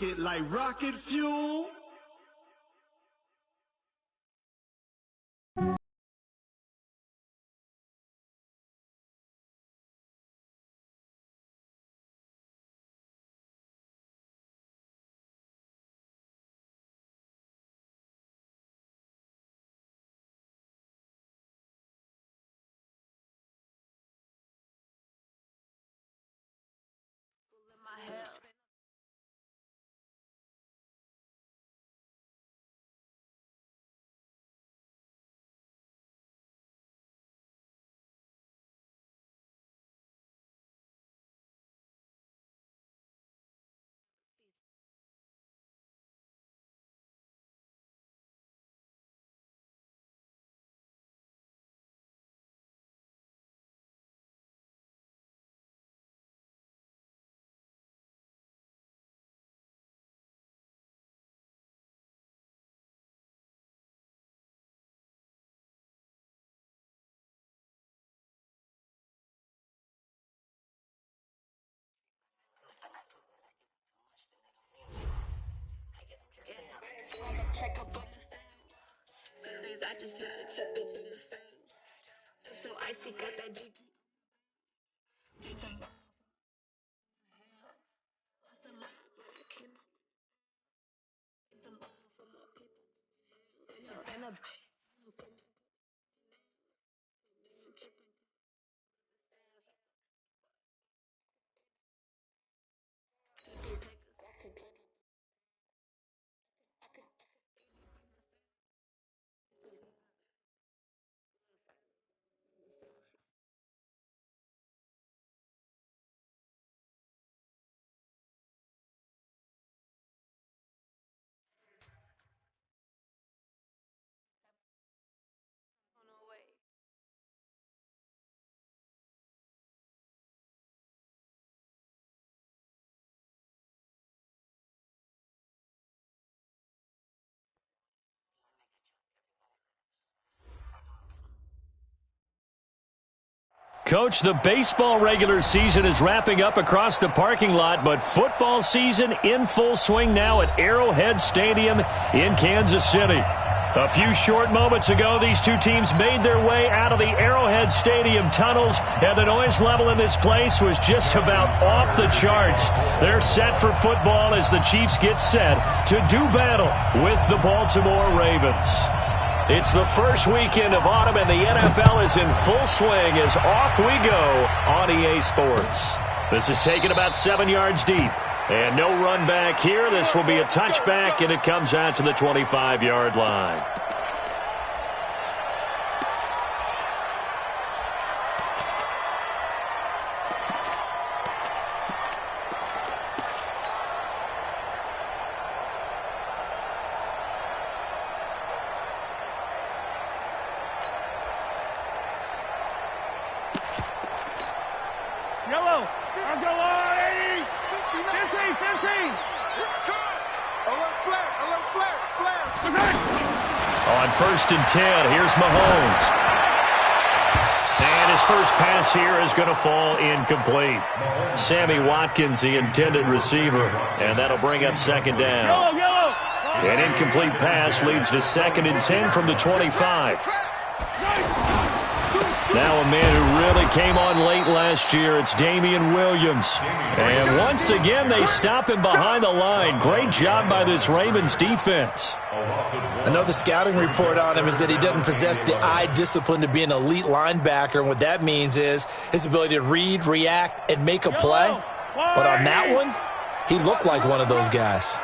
it like rocket fuel. Check up on the sound. Some days I just have to check up on the sound. I'm so icy, got that GG. Lost a lot, but I can't. It's a lot for my people. And a Coach, the baseball regular season is wrapping up across the parking lot, but football season in full swing now at Arrowhead Stadium in Kansas City. A few short moments ago, these two teams made their way out of the Arrowhead Stadium tunnels, and the noise level in this place was just about off the charts. They're set for football as the Chiefs get set to do battle with the Baltimore Ravens. It's the first weekend of autumn, and the NFL is in full swing as off we go on EA Sports. This is taken about 7 yards deep. And no run back here. This will be a touchback, and it comes out to the 25-yard line. Yellow. Let's go on, 80. 15. On 1st and 10, here's Mahomes. And his first pass here is going to fall incomplete. Sammy Watkins, the intended receiver, and that'll bring up 2nd down. An incomplete pass leads to 2nd and 10 from the 25. Now a man who really came on late last year, it's Damian Williams. And once again, they stop him behind the line. Great job by this Ravens defense. I know the scouting report on him is that he doesn't possess the eye discipline to be an elite linebacker. And what that means is his ability to read, react, and make a play. But on that one, he looked like one of those guys.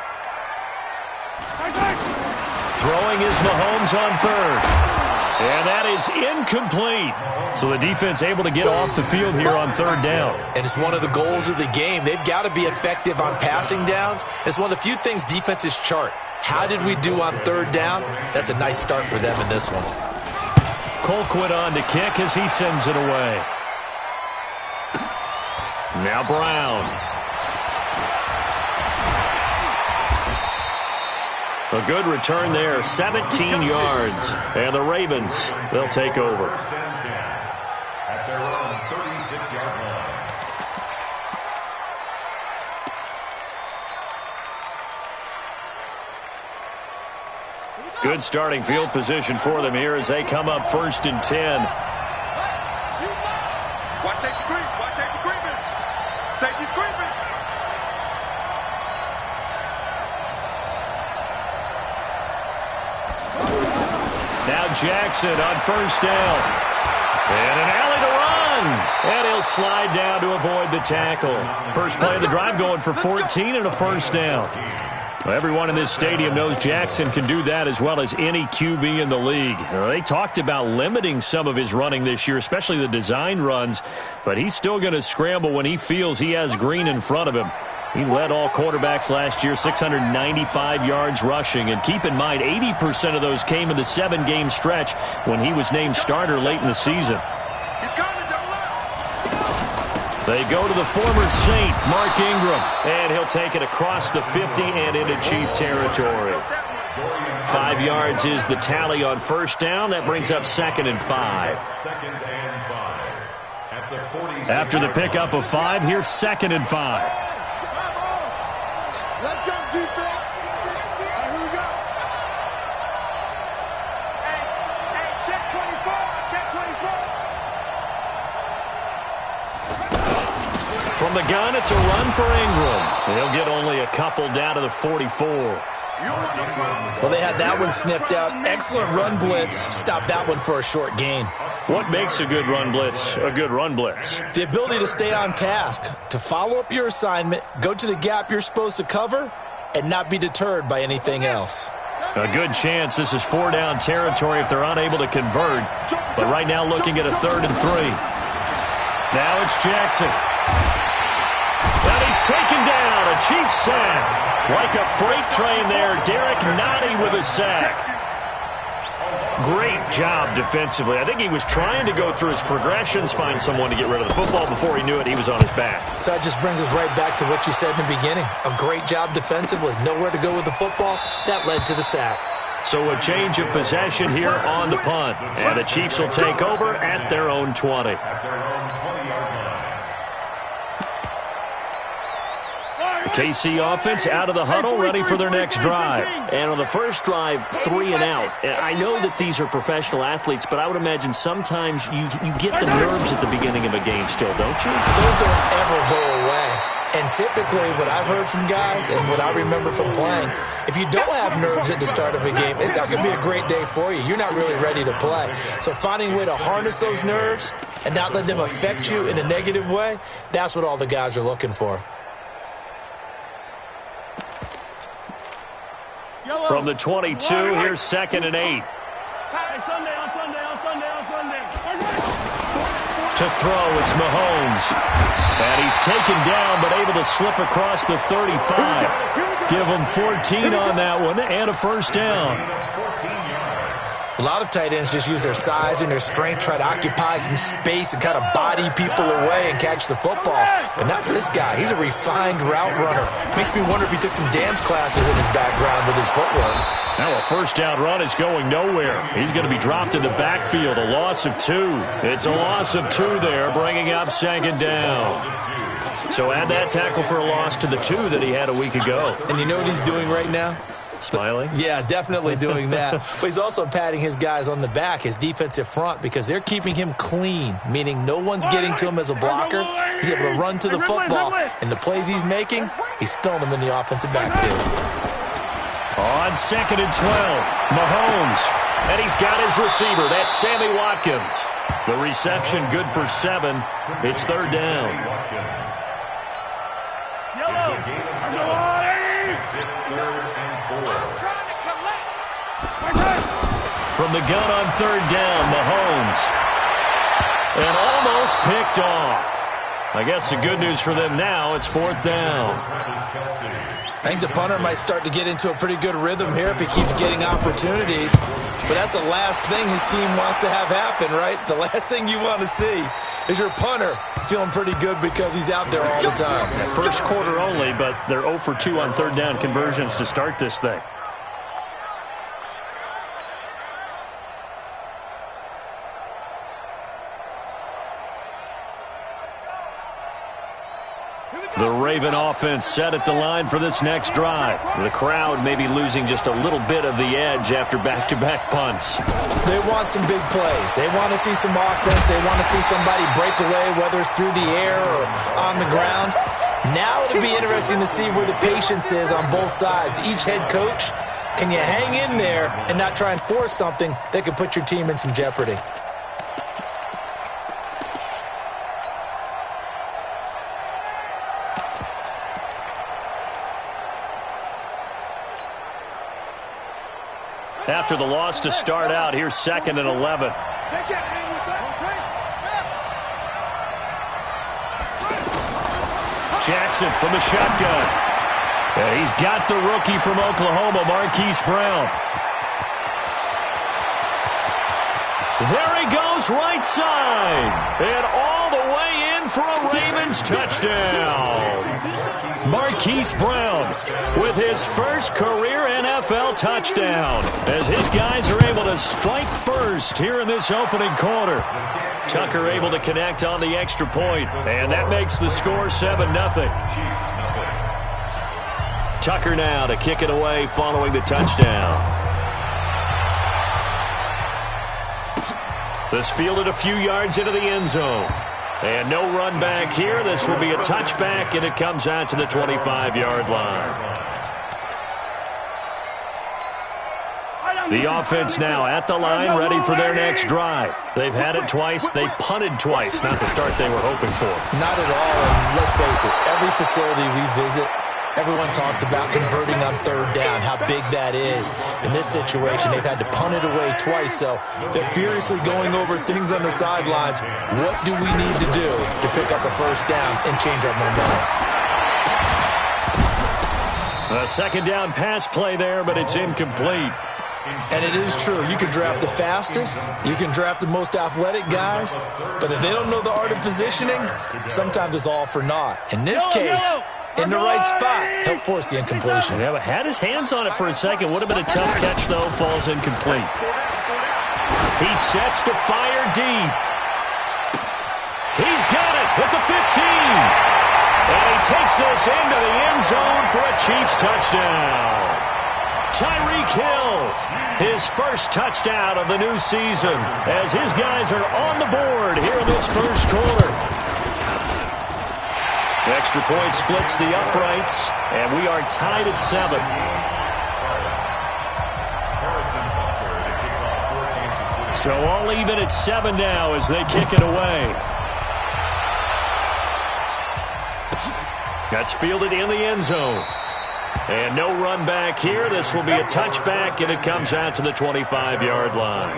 Throwing is Mahomes on 3rd. And that is incomplete. So the defense able to get off the field here on 3rd down. And it's one of the goals of the game. They've got to be effective on passing downs. It's one of the few things defenses chart. How did we do on 3rd down? That's a nice start for them in this one. Colquitt on to kick as he sends it away. Now Brown. A good return there, 17 yards. And the Ravens, they'll take over. At their own 36-yard line. 2 Good starting field position for them here as they come up 1st and 10. Watch safety creep. Watch safety creeping. Safety's creeping. Now Jackson on 1st down. And an alley to run. And he'll slide down to avoid the tackle. First play of the drive going for 14 and a 1st down. Well, everyone in this stadium knows Jackson can do that as well as any QB in the league. They talked about limiting some of his running this year, especially the design runs, but he's still going to scramble when he feels he has green in front of him. He led all quarterbacks last year, 695 yards rushing. And keep in mind, 80% of those came in the 7-game stretch when he was named starter late in the season. They go to the former Saint, Mark Ingram, and he'll take it across the 50 and into Chief territory. 5 yards is the tally on 1st down. That brings up 2nd and 5. After the pickup of 5, here's 2nd and 5. Let's go, defense. Here we go. Hey, check 24. Check 24. From the gun, it's a run for Ingram. He'll get only a couple down to the 44. Well, they had that one sniffed out. Excellent run blitz. Stopped that one for a short gain. What makes a good run blitz a good run blitz? The ability to stay on task, to follow up your assignment, go to the gap you're supposed to cover, and not be deterred by anything else. A good chance this is 4-down territory if they're unable to convert. But right now looking at a 3rd and 3. Now it's Jackson. And he's taken down. A Chief sack. Like a freight train there. Derek Nottie with a sack. Great job defensively. I think he was trying to go through his progressions, find someone to get rid of the football. Before he knew it, he was on his back. So that just brings us right back to what you said in the beginning. A great job defensively. Nowhere to go with the football. That led to the sack. So a change of possession here on the punt. And the Chiefs will take over at their own 20. KC offense out of the huddle, ready for their next drive. And on the first drive, 3 and out. I know that these are professional athletes, but I would imagine sometimes you get the nerves at the beginning of a game still, don't you? Those don't ever go away. And typically what I've heard from guys and what I remember from playing, if you don't have nerves at the start of a game, it's not going to be a great day for you. You're not really ready to play. So finding a way to harness those nerves and not let them affect you in a negative way, that's what all the guys are looking for. From the 22, here's 2nd and 8. To throw, it's Mahomes. And he's taken down, but able to slip across the 35. Give him 14 on that one, and a 1st down. A lot of tight ends just use their size and their strength, try to occupy some space and kind of body people away and catch the football. But not this guy. He's a refined route runner. Makes me wonder if he took some dance classes in his background with his footwork. Now a 1st down run is going nowhere. He's going to be dropped in the backfield, a loss of 2. It's a loss of 2 there, bringing up 2nd down. So add that tackle for a loss to the 2 that he had a week ago. And you know what he's doing right now? Smiling? Yeah, definitely doing that. But he's also patting his guys on the back, his defensive front, because they're keeping him clean, meaning no one's getting to him as a blocker. He's able to run to the football, and the plays he's making, he's spilling them in the offensive backfield. On 2nd and 12, Mahomes. And he's got his receiver. That's Sammy Watkins. The reception good for 7. It's 3rd down. From the gun on 3rd down, Mahomes. And almost picked off. I guess the good news for them now, it's 4th down. I think the punter might start to get into a pretty good rhythm here if he keeps getting opportunities. But that's the last thing his team wants to have happen, right? The last thing you want to see is your punter feeling pretty good because he's out there all the time. First quarter only, but they're 0 for 2 on 3rd down conversions to start this thing. Here we The Raven offense set at the line for this next drive. The crowd may be losing just a little bit of the edge after back-to-back punts. They want some big plays. They want to see some offense. They want to see somebody break away, whether it's through the air or on the ground. Now it'll be interesting to see where the patience is on both sides. Each head coach, can you hang in there and not try and force something that could put your team in some jeopardy? After the loss to start out, here's 2nd and 11. They can't hang with that. Jackson from the shotgun. And he's got the rookie from Oklahoma, Marquise Brown. There he goes, right side. And all the way in for a Ravens touchdown. Marquise Brown with his first career NFL touchdown as his guys are able to strike first here in this opening quarter. Tucker able to connect on the extra point, and that makes the score 7-0. Tucker now to kick it away following the touchdown. This fielded a few yards into the end zone. And no run back here. This will be a touchback, and it comes out to the 25-yard line. The offense now at the line, ready for their next drive. They've had it twice. They've punted twice. Not the start they were hoping for. Not at all. And let's face it, every facility we visit, everyone talks about converting on 3rd down, how big that is. In this situation, they've had to punt it away twice, so they're furiously going over things on the sidelines. What do we need to do to pick up a 1st down and change our momentum? A 2nd down pass play there, but it's incomplete. And it is true. You can draft the fastest. You can draft the most athletic guys. But if they don't know the art of positioning, sometimes it's all for naught. In this case, in the right spot, help force the incompletion. Yeah, but had his hands on it for a second. Would have been a tough catch, though. Falls incomplete. He sets to fire deep. He's got it at the 15. And he takes this into the end zone for a Chiefs touchdown. Tyreek Hill, his first touchdown of the new season as his guys are on the board here in this first quarter. The extra point splits the uprights, and we are tied at 7. So all even at 7 now as they kick it away. That's fielded in the end zone. And no run back here. This will be a touchback, and it comes out to the 25-yard line.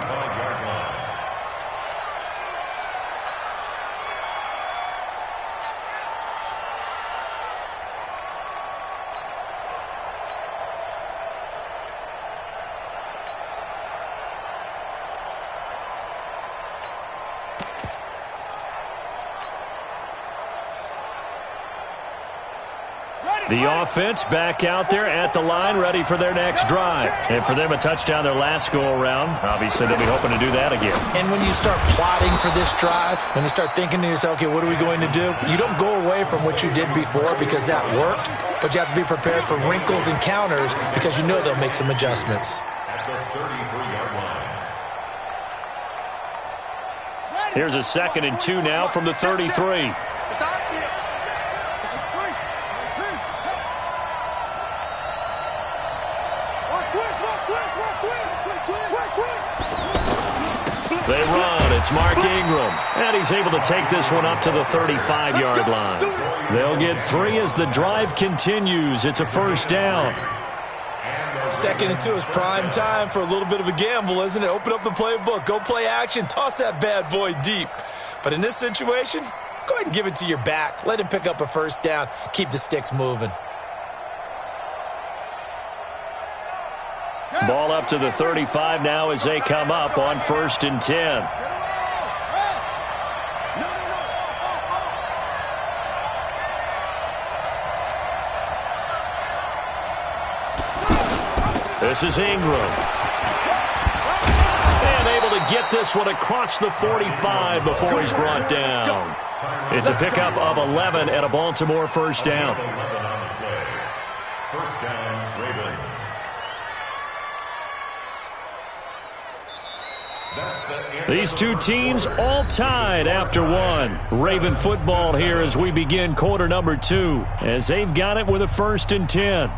The offense back out there at the line, ready for their next drive. And for them, a touchdown their last go-around. Obviously, they'll be hoping to do that again. And when you start plotting for this drive, when you start thinking to yourself, okay, what are we going to do? You don't go away from what you did before because that worked, but you have to be prepared for wrinkles and counters because you know they'll make some adjustments. Here's a 2nd and 2 now from the 33. They run. It's Mark Ingram. And he's able to take this one up to the 35-yard line. They'll get 3 as the drive continues. It's a 1st down. 2nd and 2 is prime time for a little bit of a gamble, isn't it? Open up the playbook. Go play action. Toss that bad boy deep. But in this situation, go ahead and give it to your back. Let him pick up a 1st down. Keep the sticks moving. Ball up to the 35 now as they come up on 1st and 10. This is Ingram. And able to get this one across the 45 before he's brought down. It's a pickup of 11 and a Baltimore first down. 11 on the play. First down, Ravens. These two teams all tied after one. Raven football here as we begin quarter number 2, as they've got it with a 1st and 10.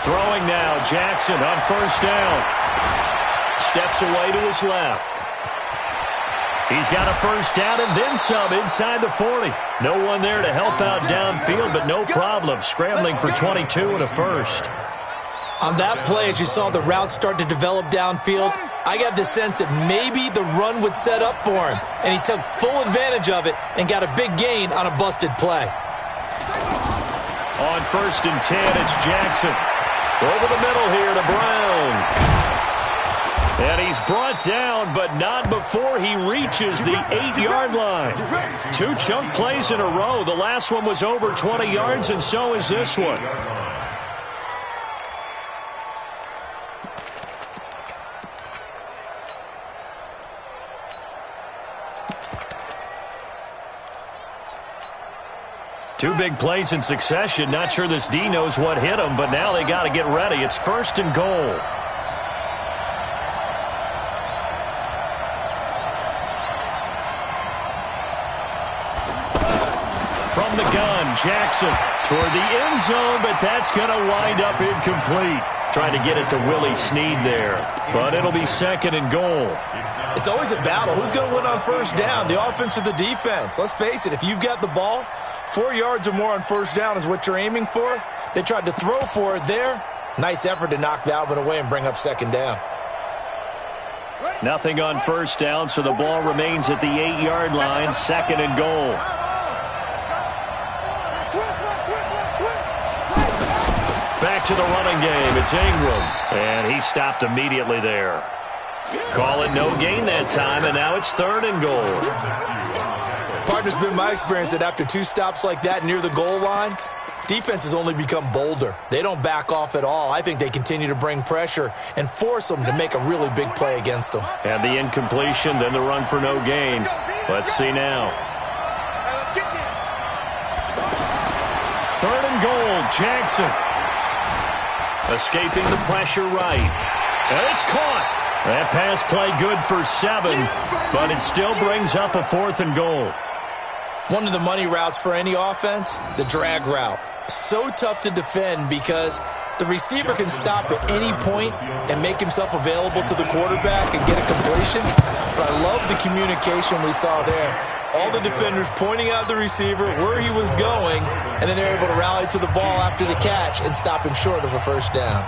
Throwing now, Jackson on first down. Steps away to his left. He's got a first down and then some inside the 40. No one there to help out downfield, but no problem. Scrambling for 22 and a first. On that play, as you saw the route start to develop downfield, I got the sense that maybe the run would set up for him, and he took full advantage of it and got a big gain on a busted play. On 1st and 10, it's Jackson. Over the middle here to Brown. And he's brought down, but not before he reaches the 8-yard line. 2 chunk plays in a row. The last one was over 20 yards, and so is this one. Two big plays in succession. Not sure this D knows what hit him, but now they got to get ready. It's 1st and goal. From the gun, Jackson toward the end zone, but that's going to wind up incomplete. Trying to get it to Willie Snead there, but it'll be 2nd and goal. It's always a battle. Who's going to win on first down, the offense or the defense? Let's face it, if you've got the ball, 4 yards or more on first down is what you're aiming for. They tried to throw for it there. Nice effort to knock Valvin away and bring up 2nd down. Nothing on first down, so the ball remains at the 8-yard line, 2nd and goal. Back to the running game. It's Ingram, and he stopped immediately there. Call it no gain that time, and now it's 3rd and goal. Partner's been my experience that after 2 stops like that near the goal line, defenses only become bolder. They don't back off at all. I think they continue to bring pressure and force them to make a really big play against them. And the incompletion, then the run for no gain. Let's see now. 3rd and goal, Jackson. Escaping the pressure right. And it's caught. That pass play good for 7, but it still brings up a 4th and goal. One of the money routes for any offense, the drag route. So tough to defend because the receiver can stop at any point and make himself available to the quarterback and get a completion. But I love the communication we saw there. All the defenders pointing out the receiver, where he was going, and then they're able to rally to the ball after the catch and stop him short of a first down.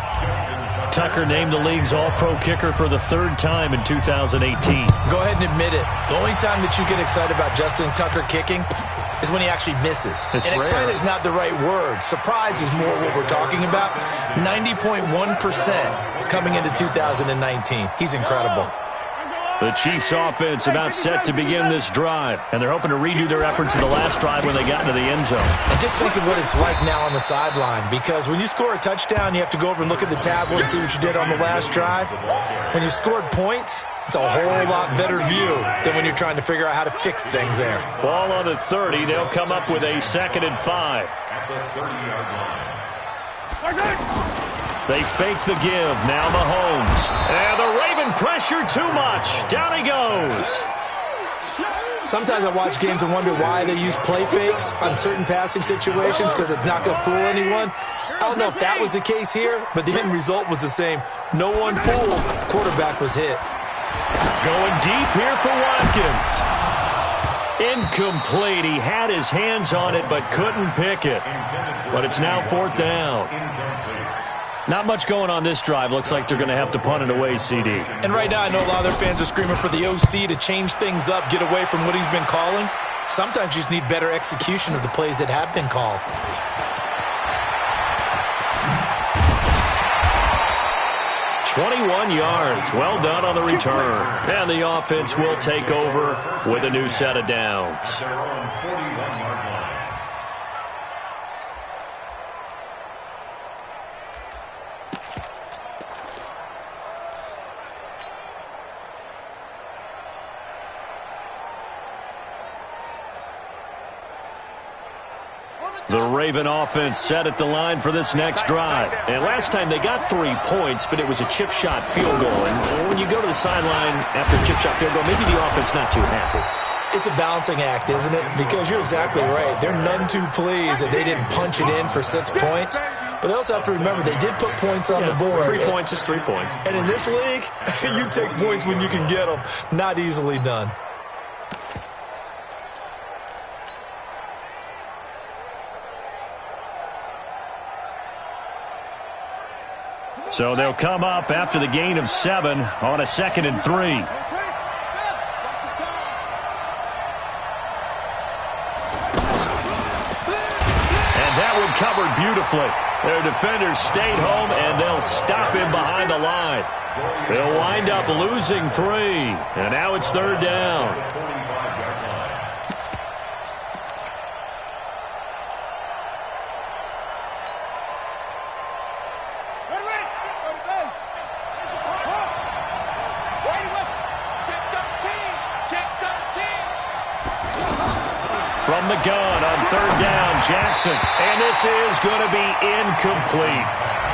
Tucker named the league's all-pro kicker for the 3rd time in 2018. Go ahead and admit it. The only time that you get excited about Justin Tucker kicking is when he actually misses. It's and rare. Excited is not the right word. Surprise is more what we're talking about. 90.1% coming into 2019. He's incredible. The Chiefs offense about set to begin this drive, and they're hoping to redo their efforts in the last drive when they got into the end zone. And just think of what it's like now on the sideline, because when you score a touchdown, you have to go over and look at the tablet and see what you did on the last drive. When you scored points, it's a whole lot better view than when you're trying to figure out how to fix things there. Ball on the 30. They'll come up with a 2nd and 5. At the 30-yard line. They fake the give. Now Mahomes. And the Raven pressure too much. Down he goes. Sometimes I watch games and wonder why they use play fakes on certain passing situations because it's not going to fool anyone. I don't know if that was the case here, but the end result was the same. No one fooled. Quarterback was hit. Going deep here for Watkins. Incomplete. He had his hands on it but couldn't pick it. But it's now 4th down. Not much going on this drive. Looks like they're going to have to punt it away, CD. And right now I know a lot of their fans are screaming for the OC to change things up, get away from what he's been calling. Sometimes you just need better execution of the plays that have been called. "21 yards. Well done on the return. And the offense will take over with a new set of downs. Their own 41-yard line. The Raven offense set at the line for this next drive. And last time they got 3 points, but it was a chip shot field goal. And when you go to the sideline after a chip shot field goal, maybe the offense not too happy. It's a balancing act, isn't it? Because you're exactly right. They're none too pleased that they didn't punch it in for 6 points. But they also have to remember they did put points on the board. 3 points is 3 points. And in this league, you take points when you can get them. Not easily done. So they'll come up after the gain of 7 on a 2nd and 3. And that one covered beautifully. Their defenders stayed home, and they'll stop him behind the line. They'll wind up losing 3. And now it's 3rd down. From the gun on 3rd down, Jackson. And this is going to be incomplete.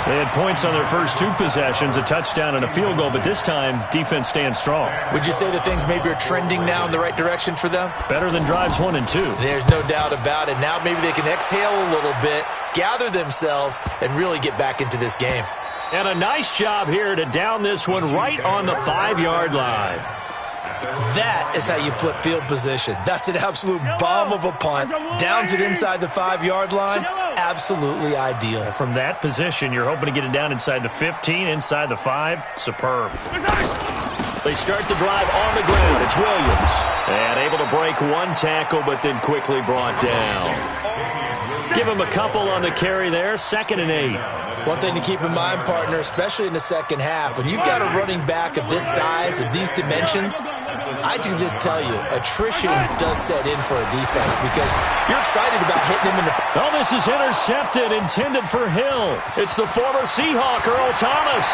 They had points on their first 2 possessions, a touchdown and a field goal, but this time, defense stands strong. Would you say that things maybe are trending now in the right direction for them? Better than drives 1 and 2. There's no doubt about it. Now maybe they can exhale a little bit, gather themselves, and really get back into this game. And a nice job here to down this one right on the 5-yard line. That is how you flip field position. That's an absolute bomb of a punt. Downs it inside the 5-yard line. Absolutely ideal. From that position, you're hoping to get it down inside the 15, inside the 5. Superb. They start the drive on the ground. It's Williams. And able to break 1 tackle, but then quickly brought down. Give him a couple on the carry there. 2nd and 8. One thing to keep in mind, partner, especially in the second half, when you've got a running back of this size, of these dimensions, I can just tell you, attrition does set in for a defense because you're excited about hitting him in the... Oh, this is intercepted, intended for Hill. It's the former Seahawk, Earl Thomas.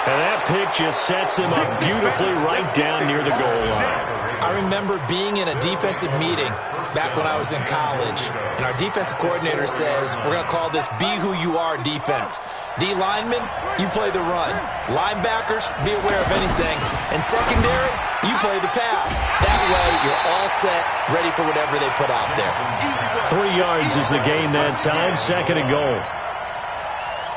And that pick just sets him up beautifully right down near the goal line. I remember being in a defensive meeting back when I was in college, and our defensive coordinator says, we're going to call this Be Who You Are defense. D linemen, you play the run. Linebackers, be aware of anything. And secondary, you play the pass. That way, you're all set, ready for whatever they put out there. 3 yards is the gain that time, 2nd and goal.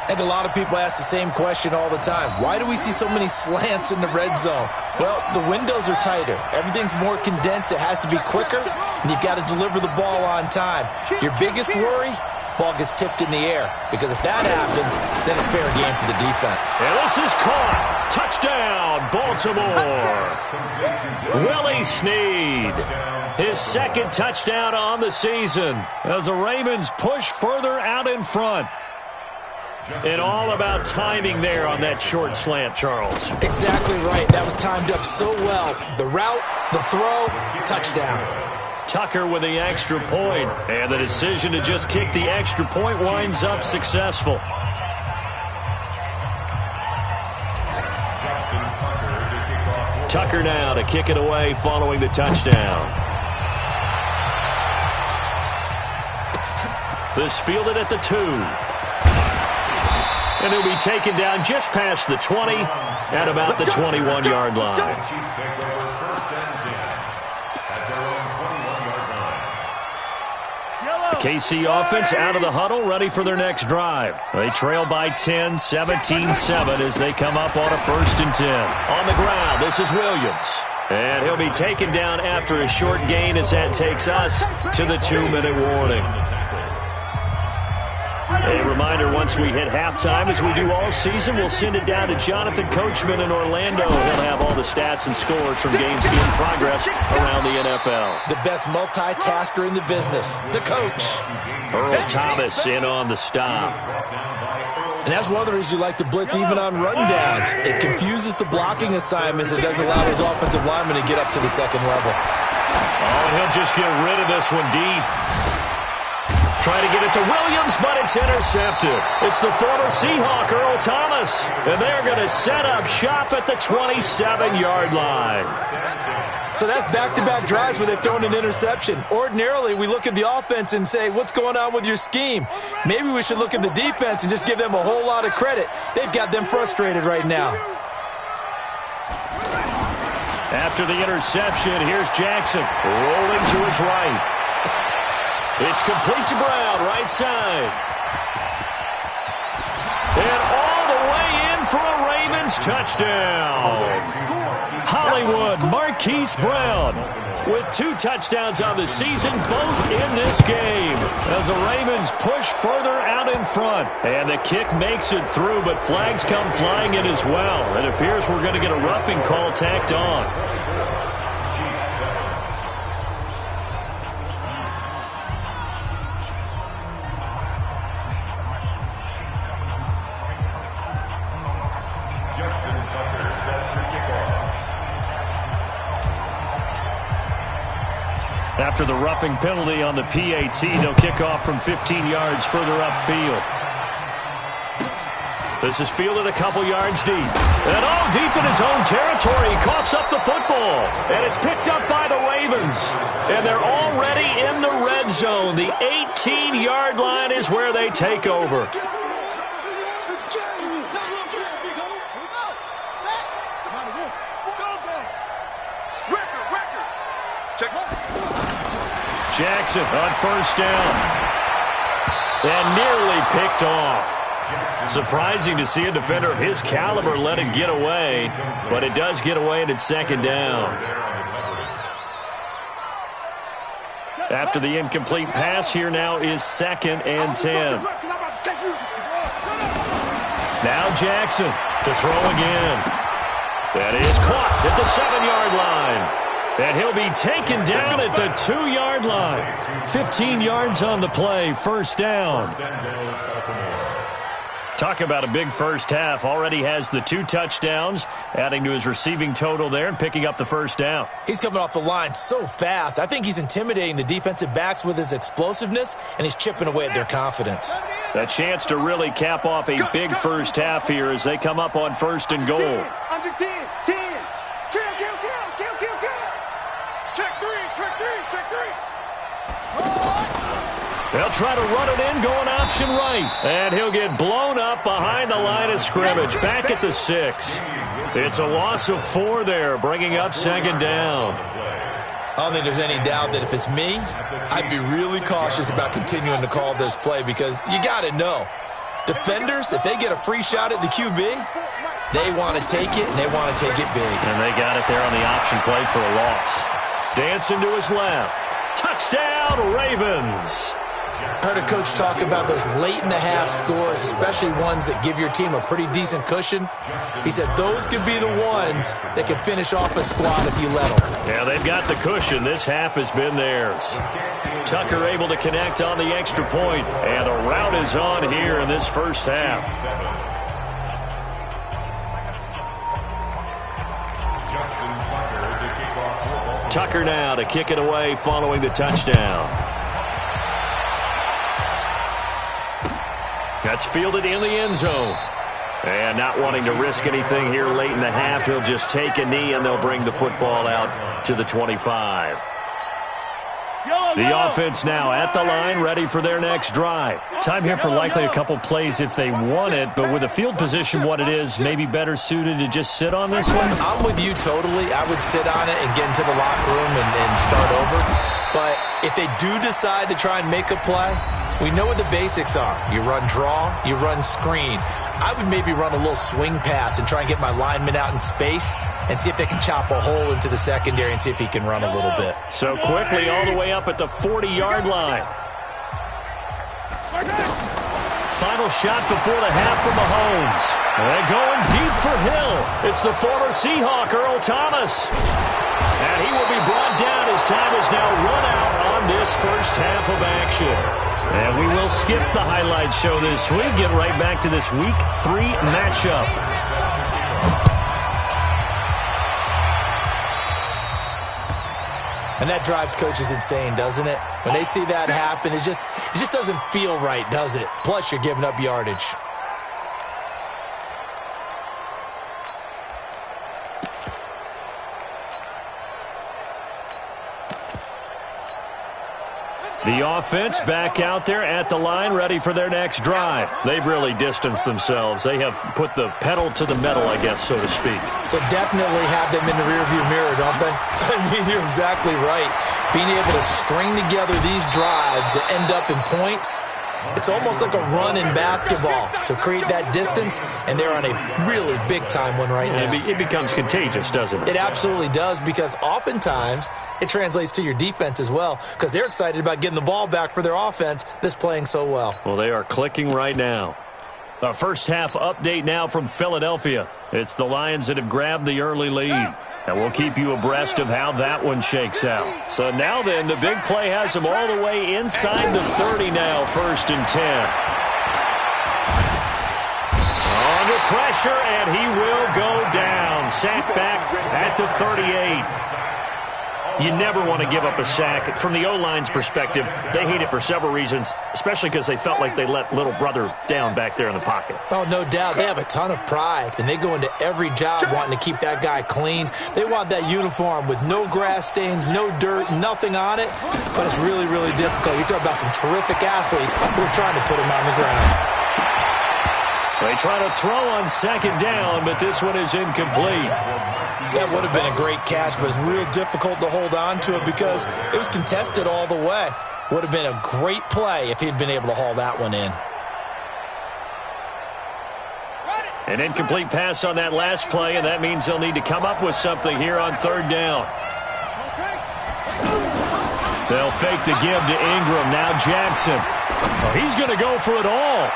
I think a lot of people ask the same question all the time. Why do we see so many slants in the red zone? Well, the windows are tighter. Everything's more condensed. It has to be quicker, and you've got to deliver the ball on time. Your biggest worry? Ball gets tipped in the air, because if that happens, then it's fair game for the defense. And this is caught. Touchdown, Baltimore. Willie Snead. His 2nd touchdown on the season as the Ravens push further out in front. And all about timing there on that short slant, Charles. Exactly right. That was timed up so well. The route, the throw, touchdown. Tucker with the extra point, and the decision to just kick the extra point winds up successful. Tucker now to kick it away following the touchdown. This fielded at the 2. And he'll be taken down just past the 20 at about the 21-yard line. The KC offense out of the huddle, ready for their next drive. They trail by 10, 17-7 as they come up on a 1st and 10. On the ground, this is Williams. And he'll be taken down after a short gain as that takes us to the 2-minute warning. A reminder, once we hit halftime, as we do all season, we'll send it down to Jonathan Coachman in Orlando. He'll have all the stats and scores from games in progress around the NFL. The best multitasker in the business, the coach. Earl Thomas in on the stop. And that's one of the reasons you like to blitz even on rundowns. It confuses the blocking assignments. It doesn't allow those offensive linemen to get up to the second level. Oh, and he'll just get rid of this one deep. Trying to get it to Williams, but it's intercepted. It's the former Seahawk, Earl Thomas. And they're going to set up shop at the 27-yard line. So that's back-to-back drives where they've thrown an interception. Ordinarily, we look at the offense and say, what's going on with your scheme? Maybe we should look at the defense and just give them a whole lot of credit. They've got them frustrated right now. After the interception, here's Jackson rolling to his right. It's complete to Brown, right side. And all the way in for a Ravens touchdown. Hollywood Marquise Brown with 2 touchdowns on the season, both in this game, as the Ravens push further out in front. And the kick makes it through, but flags come flying in as well. It appears we're going to get a roughing call tacked on. After the roughing penalty on the PAT, they'll kick off from 15 yards further upfield. This is fielded a couple yards deep. And deep in his own territory. He coughs up the football. And it's picked up by the Ravens. And they're already in the red zone. The 18-yard line is where they take over. Jackson on first down. And nearly picked off. Surprising to see a defender of his caliber let it get away, but it does get away and it's second down. After the incomplete pass, here now is 2nd and 10. Now Jackson to throw again. That is caught at the 7-yard line. And he'll be taken down at the 2-yard line. 15 yards on the play, first down. Talk about a big first half. Already has the 2 touchdowns, adding to his receiving total there and picking up the first down. He's coming off the line so fast. I think he's intimidating the defensive backs with his explosiveness, and he's chipping away at their confidence. A chance to really cap off a big first half here as they come up on 1st and goal. Under 10, 10. Kill. Check three. They'll try to run it in, going option right. And he'll get blown up behind the line of scrimmage, back at the 6. It's a loss of 4 there, bringing up 2nd down. I don't think there's any doubt that if it's me, I'd be really cautious about continuing to call this play because you got to know, defenders, if they get a free shot at the QB, they want to take it, and they want to take it big. And they got it there on the option play for a loss. Dancing to his left. Touchdown, Ravens. I heard a coach talk about those late-in-the-half scores, especially ones that give your team a pretty decent cushion. He said those could be the ones that can finish off a squad if you let them. Yeah, they've got the cushion. This half has been theirs. Tucker able to connect on the extra point, and the route is on here in this first half. Tucker now to kick it away following the touchdown. That's fielded in the end zone. And not wanting to risk anything here late in the half, he'll just take a knee and they'll bring the football out to the 25. The offense now at the line, ready for their next drive. Time here for likely a couple plays if they want it, but with the field position what it is, maybe better suited to just sit on this one? I'm with you totally. I would sit on it and get into the locker room and start over. But if they do decide to try and make a play, we know what the basics are. You run draw, you run screen. I would maybe run a little swing pass and try and get my lineman out in space and see if they can chop a hole into the secondary and see if he can run a little bit. So quickly all the way up at the 40-yard line. final shot before the half from Mahomes. And going deep for Hill. It's the former Seahawk, Earl Thomas. And he will be brought down as time is now run out on this first half of action. And we will skip the highlight show this week. Get right back to this Week 3 matchup. And that drives coaches insane, doesn't it? When they see that happen, it just doesn't feel right, does it? Plus, you're giving up yardage. The offense back out there at the line, ready for their next drive. They've really distanced themselves. They have put the pedal to the metal, I guess, so to speak. So definitely have them in the rearview mirror, don't they? I mean, you're exactly right. Being able to string together these drives that end up in points, it's almost like a run in basketball to create that distance, and they're on a really big-time one right now. It becomes contagious, doesn't it? It absolutely does, because oftentimes it translates to your defense as well, because they're excited about getting the ball back for their offense that's playing so well. Well, they are clicking right now. A first-half update now from Philadelphia. It's the Lions that have grabbed the early lead. And we'll keep you abreast of how that one shakes out. So now then, the big play has them all the way inside the 30 now, 1st and 10. Under pressure, and he will go down. Sack back at the 38. You never want to give up a sack. From the O-line's perspective, they hate it for several reasons, especially because they felt like they let little brother down back there in the pocket. Oh, no doubt. They have a ton of pride, and they go into every job wanting to keep that guy clean. They want that uniform with no grass stains, no dirt, nothing on it, but it's really, really difficult. You're talking about some terrific athletes who are trying to put him on the ground. They try to throw on 2nd down, but this one is incomplete. That would have been a great catch, but it's real difficult to hold on to it because it was contested all the way. Would have been a great play if he'd been able to haul that one in. An incomplete pass on that last play, and that means they'll need to come up with something here on 3rd down. They'll fake the give to Ingram. Now Jackson. Oh, he's going to go for it all.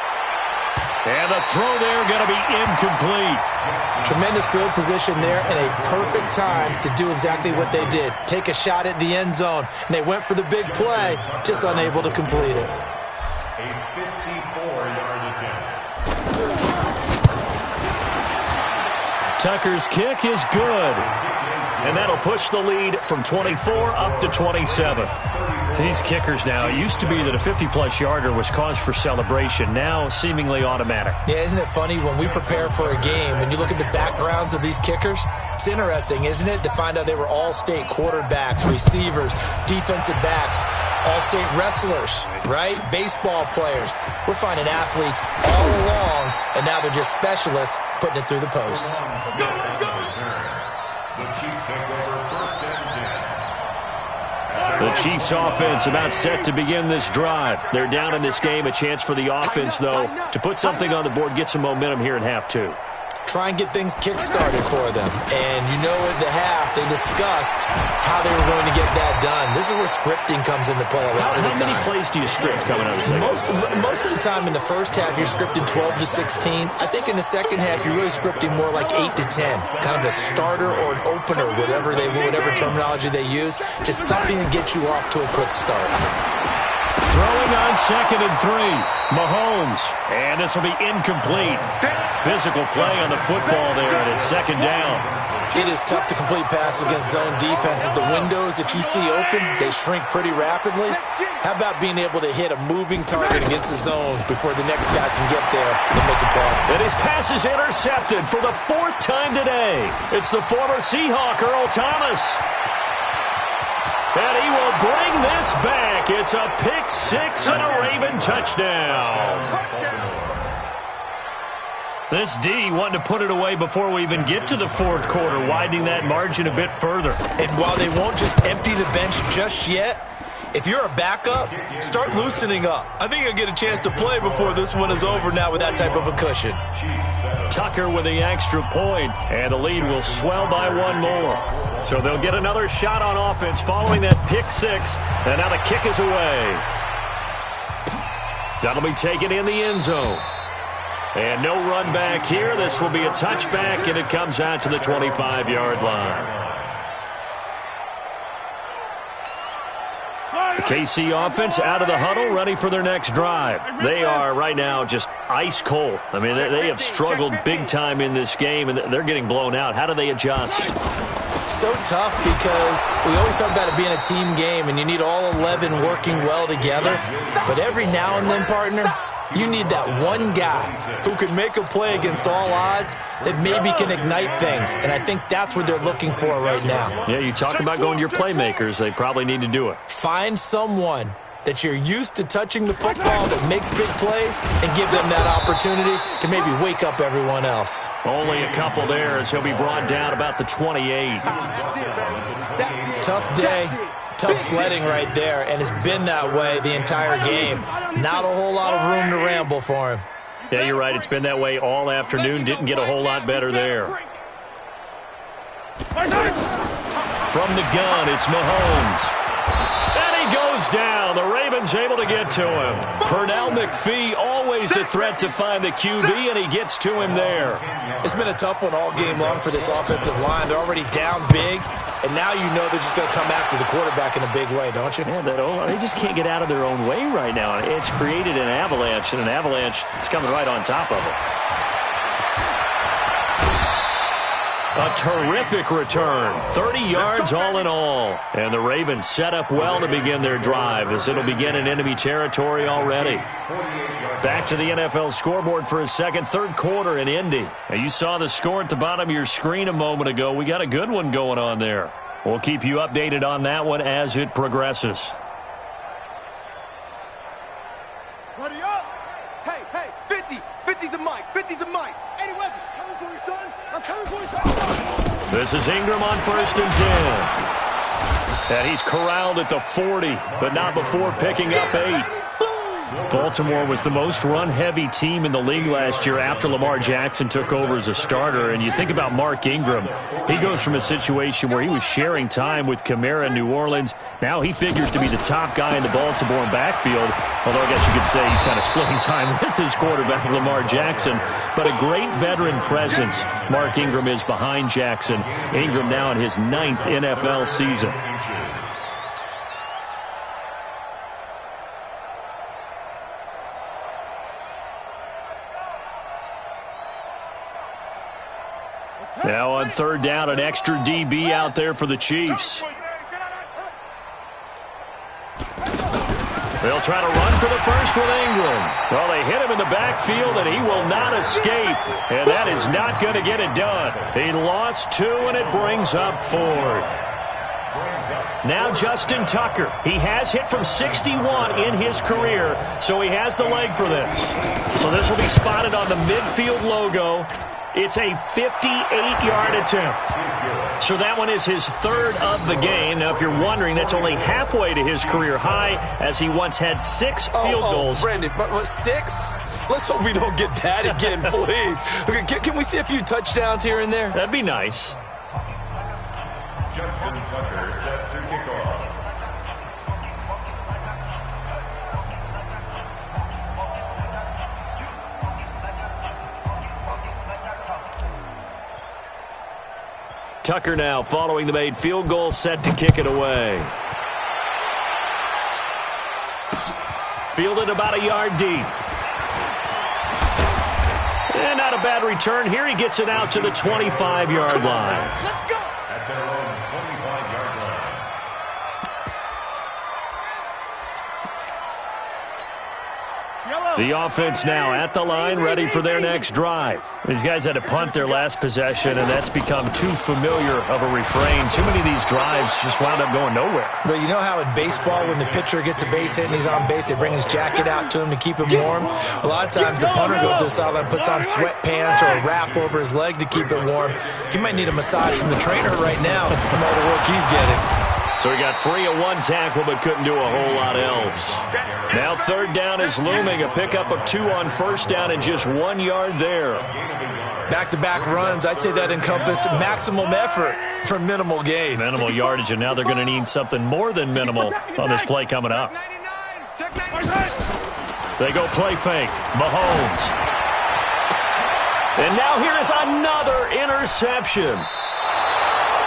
And the throw there going to be incomplete. Tremendous field position there and a perfect time to do exactly what they did. Take a shot at the end zone. And they went for the big play, just unable to complete it. A 54-yard attempt. Tucker's kick is good. And that'll push the lead from 24 up to 27. These kickers now, it used to be that a 50-plus yarder was cause for celebration. Now, seemingly automatic. Yeah, isn't it funny when we prepare for a game, when you look at the backgrounds of these kickers, it's interesting, isn't it, to find out they were all-state quarterbacks, receivers, defensive backs, all-state wrestlers, right? Baseball players. We're finding athletes all along, and now they're just specialists putting it through the posts. The Chiefs take over 1st and 10. The Chiefs offense about set to begin this drive. They're down in this game. A chance for the offense, though, to put something on the board, get some momentum here in half 2. Try and get things kick-started for them. And you know at the half, they discussed how they were going to get that done. This is where scripting comes into play a lot of the time. How many plays do you script coming out of the second? Most of the time in the first half, you're scripting 12 to 16. I think in the second half, you're really scripting more like 8 to 10. Kind of a starter or an opener, whatever terminology they use. Just something to get you off to a quick start. Throwing on 2nd and 3. Mahomes. And this will be incomplete. Physical play on the football there, and it's 2nd down. It is tough to complete passes against zone defenses. The windows that you see open, they shrink pretty rapidly. How about being able to hit a moving target against the zone before the next guy can get there and make a play? And his pass is intercepted for the 4th time today. It's the former Seahawk, Earl Thomas. And he will bring this back. It's a pick 6 and a Raven touchdown. This D wanting to put it away before we even get to the 4th quarter, widening that margin a bit further. And while they won't just empty the bench just yet, if you're a backup, start loosening up. I think you'll get a chance to play before this one is over now with that type of a cushion. Tucker with the extra point, and the lead will swell by 1 more. So they'll get another shot on offense following that pick 6, and now the kick is away. That'll be taken in the end zone. And no run back here. This will be a touchback, and it comes out to the 25-yard line. The KC offense out of the huddle, ready for their next drive. They are right now just ice cold. I mean, they have struggled big time in this game, and they're getting blown out. How do they adjust? So tough because we always talk about it being a team game, and you need all 11 working well together. But every now and then, partner, you need that one guy who can make a play against all odds that maybe can ignite things. And I think that's what they're looking for right now. Yeah, you talk about going to your playmakers. They probably need to do it. Find someone that you're used to touching the football that makes big plays and give them that opportunity to maybe wake up everyone else. Only a couple there as he'll be brought down about the 28. Tough day. Tough sledding right there, and it's been that way the entire game. Not a whole lot of room to ramble for him. Yeah, you're right. It's been that way all afternoon. Didn't get a whole lot better there. From the gun, it's Mahomes. And he goes down. The Ravens able to get to him. Pernell McPhee always a threat to find the QB, and he gets to him there. It's been a tough one all game long for this offensive line. They're already down big, and now you know they're just going to come after the quarterback in a big way, don't you? Yeah, they just can't get out of their own way right now. It's created an avalanche, and an avalanche is coming right on top of them. A terrific return. 30 yards all in all. And the Ravens set up well to begin their drive as it'll begin in enemy territory already. Back to the NFL scoreboard for a second, third quarter in Indy. Now, you saw the score at the bottom of your screen a moment ago. We got a good one going on there. We'll keep you updated on that one as it progresses. Ready up. Hey, 50. 50's the mic. 50's the mic. Eddie Weapon, coming for you, son. I'm coming for you, son. This is Ingram on 1st and 10. And he's corralled at the 40, but not before picking up 8. Baltimore was the most run-heavy team in the league last year after Lamar Jackson took over as a starter. And you think about Mark Ingram. He goes from a situation where he was sharing time with Kamara in New Orleans. Now he figures to be the top guy in the Baltimore backfield. Although I guess you could say he's kind of splitting time with his quarterback, Lamar Jackson. But a great veteran presence. Mark Ingram is behind Jackson. Ingram now in his 9th NFL season. Now on 3rd down, an extra DB out there for the Chiefs. They'll try to run for the first with Ingram. Well, they hit him in the backfield, and he will not escape. And that is not going to get it done. He lost 2, and it brings up 4th. Now Justin Tucker. He has hit from 61 in his career, so he has the leg for this. So this will be spotted on the midfield logo. It's a 58-yard attempt. So that one is his 3rd of the game. Now, if you're wondering, that's only halfway to his career high, as he once had 6 field goals. Brandon, but 6? Let's hope we don't get that again, please. Can we see a few touchdowns here and there? That'd be nice. Justin Tucker set to kick off. Tucker now following the made field goal, set to kick it away. Fielded about a yard deep. And not a bad return here. He gets it out to the 25-yard line. Let's go. At their own 25-yard line. The offense now at the line, ready for their next drive. These guys had to punt their last possession, and that's become too familiar of a refrain. Too many of these drives just wound up going nowhere. But you know how in baseball, when the pitcher gets a base hit and he's on base, they bring his jacket out to him to keep him warm? A lot of times the punter goes to the sideline, puts on sweatpants or a wrap over his leg to keep it warm. He might need a massage from the trainer right now from all the work he's getting. So he got free of 1 tackle but couldn't do a whole lot else. Now 3rd down is looming. A pickup of 2 on 1st down and just 1 yard there. Back-to-back runs, I'd say that encompassed maximum effort for minimal gain. Minimal yardage, and now they're going to need something more than minimal on this play coming up. They go play fake. Mahomes. And now here is another interception.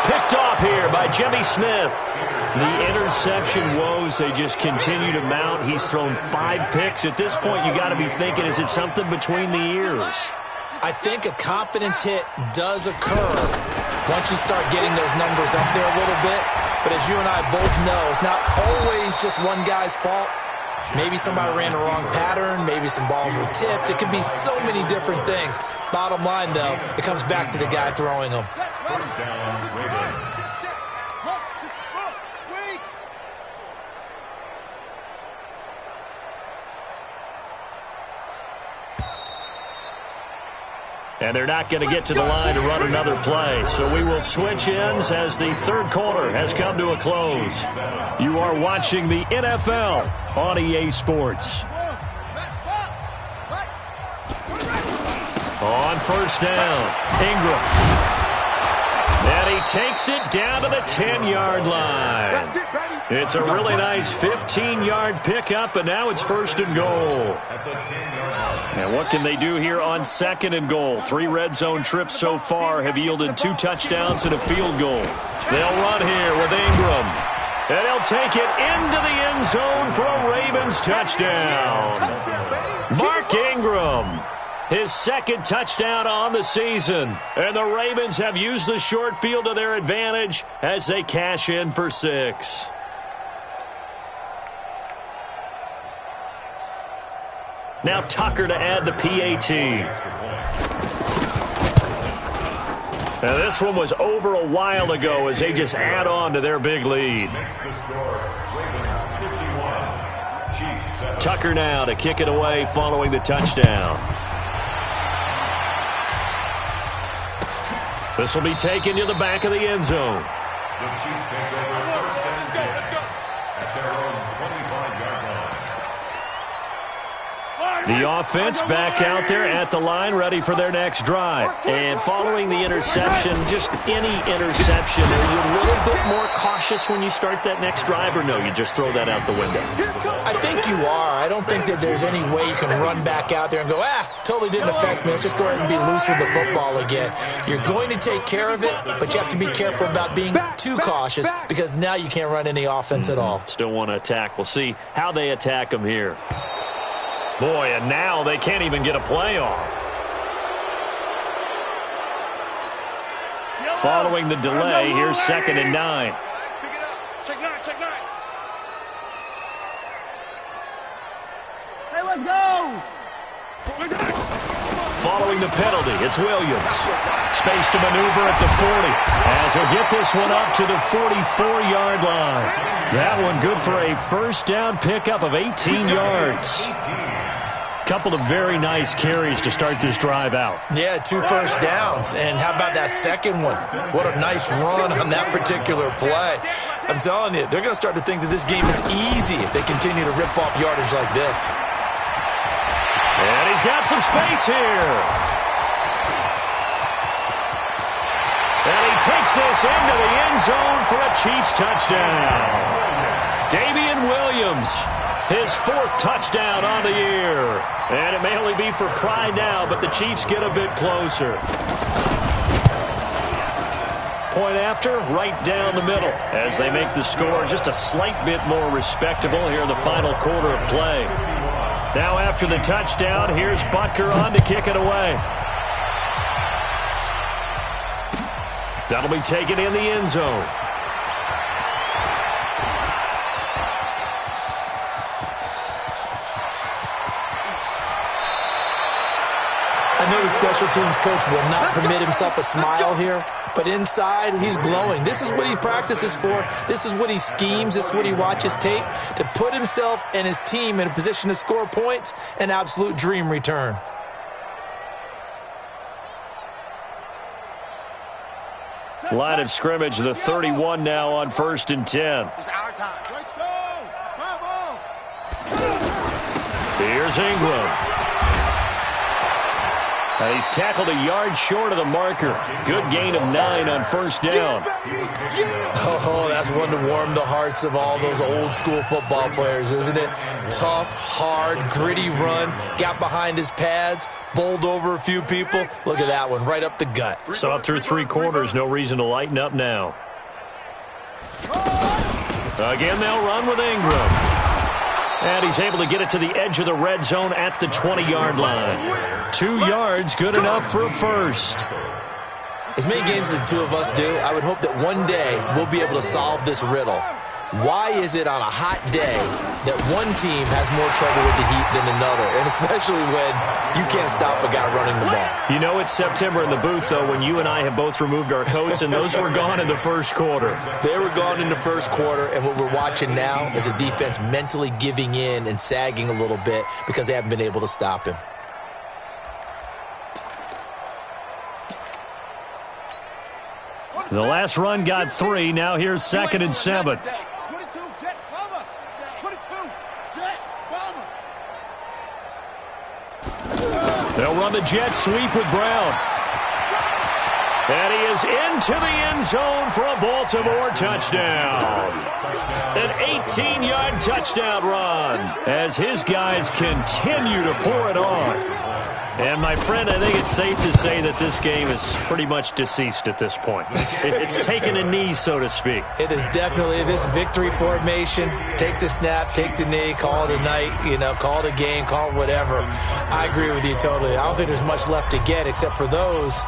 Picked off here by Jimmy Smith. The interception woes, they just continue to mount. He's thrown 5 picks. At this point, you got to be thinking, is it something between the ears? I think a confidence hit does occur once you start getting those numbers up there a little bit. But as you and I both know, it's not always just one guy's fault. Maybe somebody ran the wrong pattern. Maybe some balls were tipped. It could be so many different things. Bottom line, though, it comes back to the guy throwing them. First down, Ravens. And they're not going to get to the line to run another play. So we will switch ends as the third quarter has come to a close. You are watching the NFL on EA Sports. On first down, Ingram. And he takes it down to the 10-yard line. It's a really nice 15-yard pickup, and now it's first and goal. And what can they do here on second and goal? 3 red zone trips so far have yielded 2 touchdowns and a field goal. They'll run here with Ingram. And he'll take it into the end zone for a Ravens touchdown. Mark Ingram, his second touchdown on the season. And the Ravens have used the short field to their advantage as they cash in for 6. Now Tucker to add the PAT. Now this one was over a while ago as they just add on to their big lead. Tucker now to kick it away following the touchdown. This will be taken to the back of the end zone. The Chiefs take over first and 10 at their own 25-yard line. The offense back out there at the line, ready for their next drive. And following the interception, just any interception, are you a little bit more cautious when you start that next drive, or no, you just throw that out the window? I think you are. I don't think that there's any way you can run back out there and go, totally didn't affect me. Let's just go ahead and be loose with the football again. You're going to take care of it, but you have to be careful about being too cautious because now you can't run any offense at all. Still want to attack. We'll see how they attack them here. Boy, and now they can't even get a play off. Following the delay, here's 2nd and 9. Check 9, check 9. Hey, let's go! Following the penalty, it's Williams. Space to maneuver at the 40 as he'll get this one up to the 44-yard line. That one good for a first down pickup of 18 yards. Couple of very nice carries to start this drive out. Yeah, 2 first downs. And how about that second one? What a nice run on that particular play. I'm telling you, they're going to start to think that this game is easy if they continue to rip off yardage like this. And he's got some space here. And he takes this into the end zone for a Chiefs touchdown. Damian Williams, his 4th touchdown on the year. And it may only be for pride now, but the Chiefs get a bit closer. Point after, right down the middle, as they make the score just a slight bit more respectable here in the final quarter of play. Now after the touchdown, here's Butker on to kick it away. That'll be taken in the end zone. I know the special teams coach will not permit himself a smile here, but inside, he's glowing. This is what he practices for. This is what he schemes. This is what he watches tape to put himself and his team in a position to score points. An absolute dream return. Line of scrimmage, the 31 now on 1st and 10. It's our time. Let's go. Come on. Here's Ingram. He's tackled a yard short of the marker. Good gain of 9 on first down. Oh, that's one to warm the hearts of all those old school football players, isn't it? Tough, hard, gritty run. Got behind his pads, bowled over a few people. Look at that one, right up the gut. So up through 3 quarters, no reason to lighten up now. Again, they'll run with Ingram. And he's able to get it to the edge of the red zone at the 20-yard line. 2 yards, good enough for a first. As many games as the two of us do, I would hope that one day we'll be able to solve this riddle. Why is it on a hot day that one team has more trouble with the heat than another, and especially when you can't stop a guy running the ball? You know it's September in the booth, though, when you and I have both removed our coats, and those were gone in the first quarter. They were gone in the first quarter, and what we're watching now is a defense mentally giving in and sagging a little bit because they haven't been able to stop him. The last run got 3. Now here's 2nd and 7. 22, jet bomber. 22, jet bomber. They'll run the jet sweep with Brown. And he is into the end zone for a Baltimore touchdown. An 18-yard touchdown run as his guys continue to pour it on. And, my friend, I think it's safe to say that this game is pretty much deceased at this point. It's taken a knee, so to speak. It is definitely this victory formation. Take the snap, take the knee, call it a night, call it a game, call it whatever. I agree with you totally. I don't think there's much left to get except for those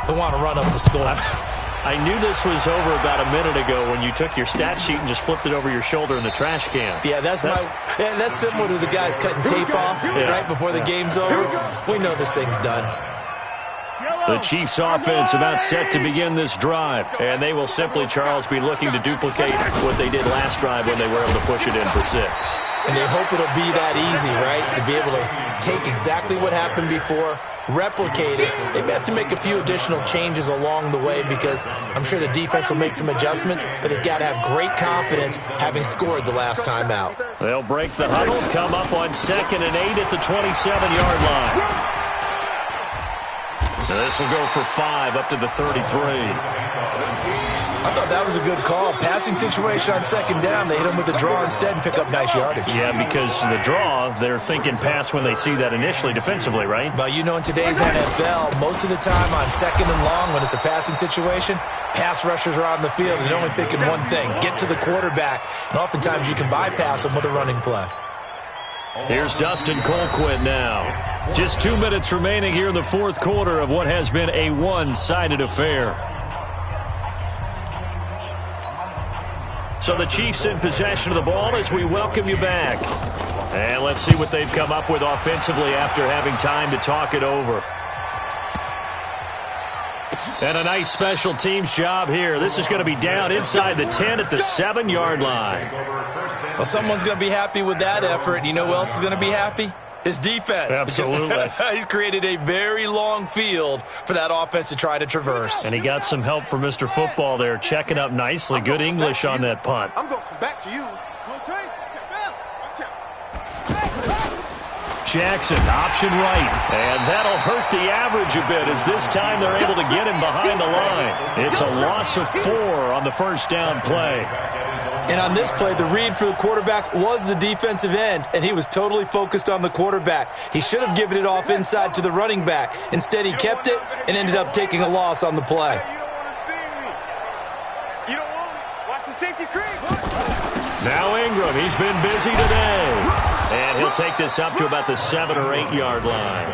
who want to run up the score. I knew this was over about a minute ago when you took your stat sheet and just flipped it over your shoulder in the trash can. Yeah, that's similar to the guys cutting tape off right before the game's over. We know this thing's done. The Chiefs' offense about set to begin this drive, and they will simply, Charles, be looking to duplicate what they did last drive when they were able to push it in for 6. And they hope it'll be that easy, right, to be able to take exactly what happened before, replicate it. They may have to make a few additional changes along the way because I'm sure the defense will make some adjustments, but they've got to have great confidence having scored the last time out. They'll break the huddle, come up on 2nd and 8 at the 27-yard line. This will go for 5 up to the 33. I thought that was a good call. Passing situation on 2nd down. They hit him with the draw instead and pick up nice yardage. Yeah, because the draw, they're thinking pass when they see that initially defensively, right? But in today's NFL, most of the time on 2nd and long when it's a passing situation, pass rushers are on the field and they're only thinking one thing, get to the quarterback. And oftentimes you can bypass them with a running play. Here's Dustin Colquitt now. Just 2 minutes remaining here in the 4th quarter of what has been a one-sided affair. So the Chiefs in possession of the ball as we welcome you back. And let's see what they've come up with offensively after having time to talk it over. And a nice special teams job here. This is going to be down inside the 10 at the 7-yard line. Well, someone's going to be happy with that effort. You know who else is going to be happy? His defense. Absolutely. He's created a very long field for that offense to try to traverse. And he got some help from Mr. Football there, checking up nicely. Good English on that punt. I'm going to come back to you. Jackson, option right. And that'll hurt the average a bit as this time they're able to get him behind the line. It's a loss of 4 on the first down play. And on this play, the read for the quarterback was the defensive end, and he was totally focused on the quarterback. He should have given it off inside to the running back. Instead, he kept it and ended up taking a loss on the play. You don't want to watch the safety creep. Now Ingram, he's been busy today. And he'll take this up to about the 7 or 8 yard line.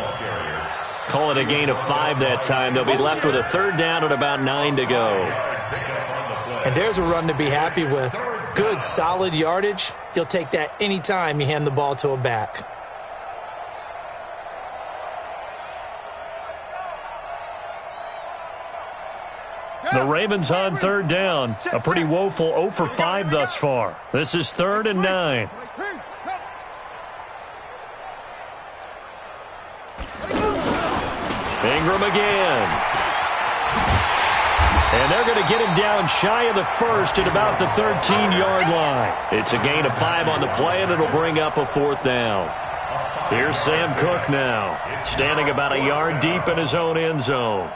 Call it a gain of 5 that time. They'll be left with a 3rd down and about 9 to go. And there's a run to be happy with. Good, solid yardage. You'll take that any time you hand the ball to a back. The Ravens on 3rd down. A pretty woeful 0 for 5 thus far. This is 3rd and 9. Ingram again. And they're going to get him down shy of the 1st at about the 13-yard line. It's a gain of 5 on the play, and it'll bring up a 4th down. Here's Sam Cook now, standing about a yard deep in his own end zone.